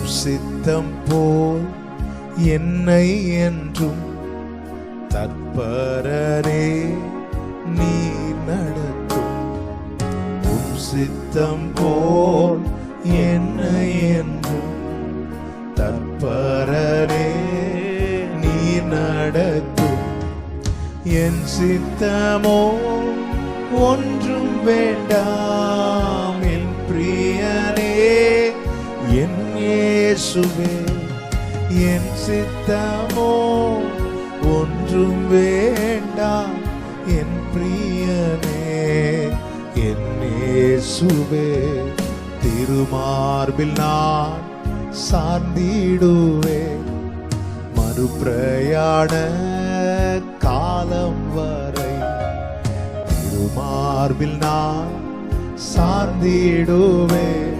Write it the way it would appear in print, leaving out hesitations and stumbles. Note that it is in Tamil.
சித்தம் போல் என்னை என்றும் தற்பரரே நீர் நடத்தும். உம் சித்தம் போல் என்னை என்றும் தற்பரரே நீர் நடத்தும். என் சித்தமோ ஒன்றும் வேண்டாம் என் பிரியனே என் இயேசுவே. என் சித்தமோ ஒன்றும் வேண்டாம் என் பிரியனே என் இயேசுவே. திருமார்பில் நான் சார்ந்திடுவேன் மறுபிரயாண காலம் வரை. திருமார்பில் நான் சார்ந்திடுவேன்